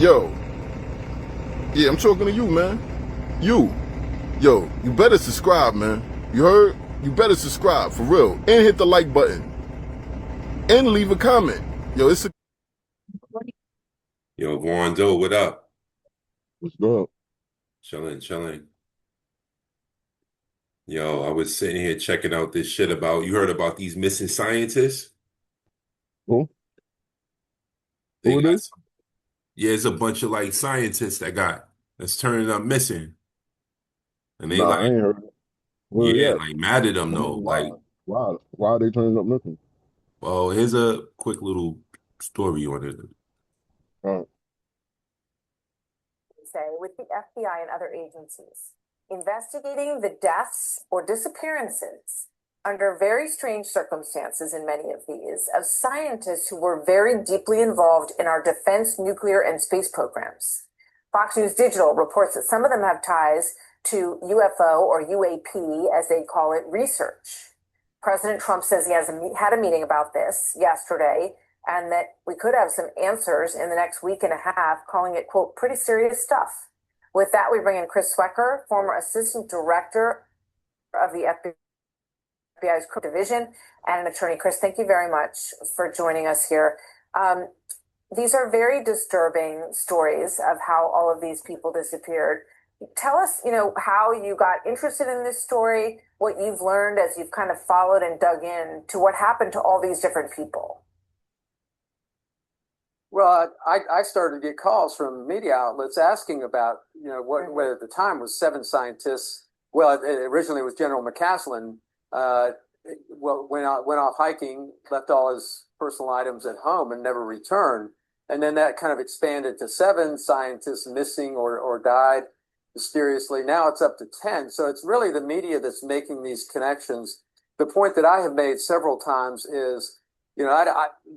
Yo, yeah, I'm talking to you, man. You, yo, you better subscribe, man. You heard? You better subscribe for real, and hit the like button, and leave a comment. Yo, it's a Yo, Vaughn Doe, what up? What's up? Chilling, chilling. Yo, I was sitting here checking out this shit about, you heard about these missing scientists? Who? They Who it got is? some, yeah, it's a bunch of like scientists that's turning up missing. And they Nah, I like, ain't heard it. Where they yeah, at? like mad at them I though. mean, Like, why? Why are they turning up missing? well, here's a quick little story on it. Uh, say with the FBI and other agencies investigating the deaths or disappearances under very strange circumstances in many of these of scientists who were very deeply involved in our defense, nuclear, and space programs. Fox News Digital reports that some of them have ties to UFO or UAP, as they call it, research. President Trump says he had a meeting about this yesterday and that we could have some answers in the next week and a half, calling it, quote, pretty serious stuff. With that, we bring in Chris Swecker, former assistant director of the FBI's division and an attorney. Chris, thank you very much for joining us here. These are very disturbing stories of how all of these people disappeared. Tell us, how you got interested in this story, what you've learned as you've kind of followed and dug in to what happened to all these different people. Well, I started to get calls from media outlets asking about, what at the time was seven scientists. Well, it originally was General McCaslin. Went off hiking, left all his personal items at home, and never returned. And then that kind of expanded to seven scientists missing or died mysteriously. Now it's up to 10. So it's really the media that's making these connections. The point that I have made several times is,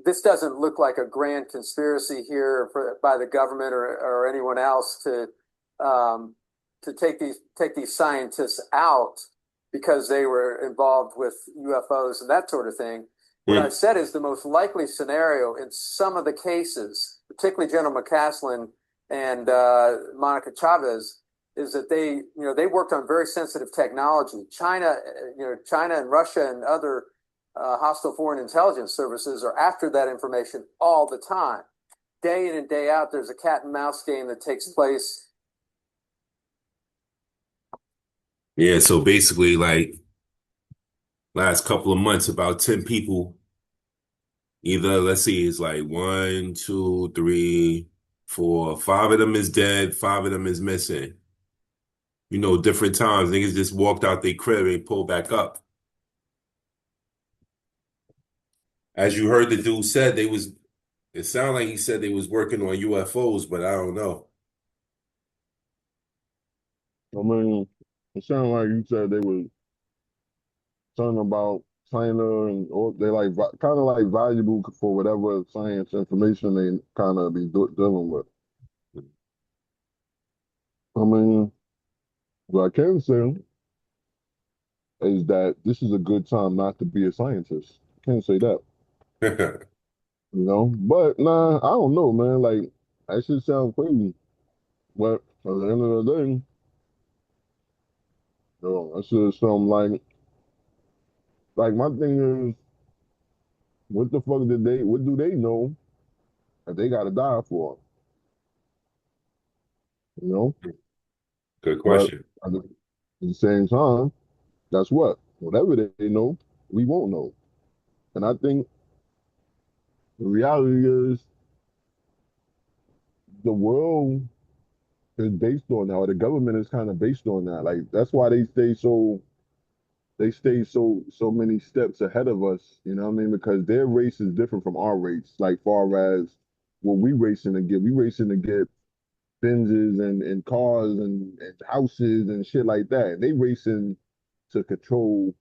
this doesn't look like a grand conspiracy here by the government or anyone else to take these scientists out because they were involved with UFOs and that sort of thing. What I've said is the most likely scenario in some of the cases, particularly General McCaslin and Monica Chavez, is that they worked on very sensitive technology. China and Russia and other hostile foreign intelligence services are after that information all the time. Day in and day out, there's a cat and mouse game that takes place. Yeah, so basically, like, last couple of months, about 10 people, either, let's see, it's like one, two, three, four, five of them is dead, five of them is missing. Different times. Niggas just walked out their crib and pulled back up. As you heard the dude said, it sounded like he said they was working on UFOs, but I don't know. I mean, it sounded like you said they were talking about China and or they like kind of like valuable for whatever science information they kind of be dealing with. I mean, what I can say is that this is a good time not to be a scientist. Can't say that, But nah, I don't know, man. Like that shit sounds crazy. But at the end of the day, that shit sound like my thing is, what the fuck what do they know that they gotta die for? You know? Good But question. at the same time, that's what. Whatever they know, we won't know. And I think the reality is the world is based on that, or the government is kind of based on that. Like that's why they stay so many steps ahead of us, you know what I mean? Because their race is different from our race, like far as what we racing to get. We racing to get Benzes and cars and houses and shit like that. They racing to control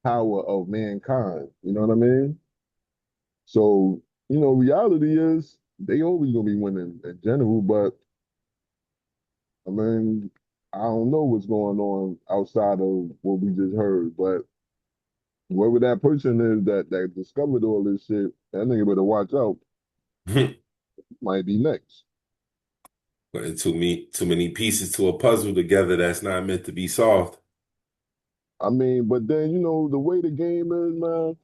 power of mankind. You know what I mean? So, reality is they always gonna be winning in general, but I mean, I don't know what's going on outside of what we just heard, but whoever that person is that discovered all this shit, that nigga better watch out. Might be next. Putting too many pieces to a puzzle together that's not meant to be solved. I mean, but then you know the way the game is, man.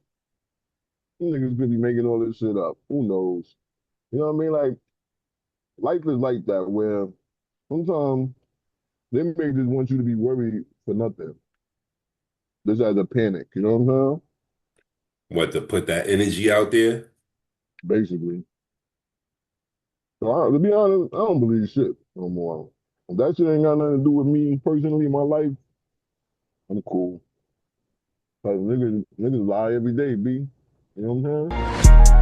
You niggas could be making all this shit up. Who knows? You know what I mean? Like life is like that, where sometimes they may just want you to be worried for nothing, just as a panic. You know what I'm What, to put that energy out there? saying? Basically. So to be honest, I don't believe shit no more. If that shit ain't got nothing to do with me personally in my life, I'm cool. Cause niggas lie every day, B. You know what I'm saying?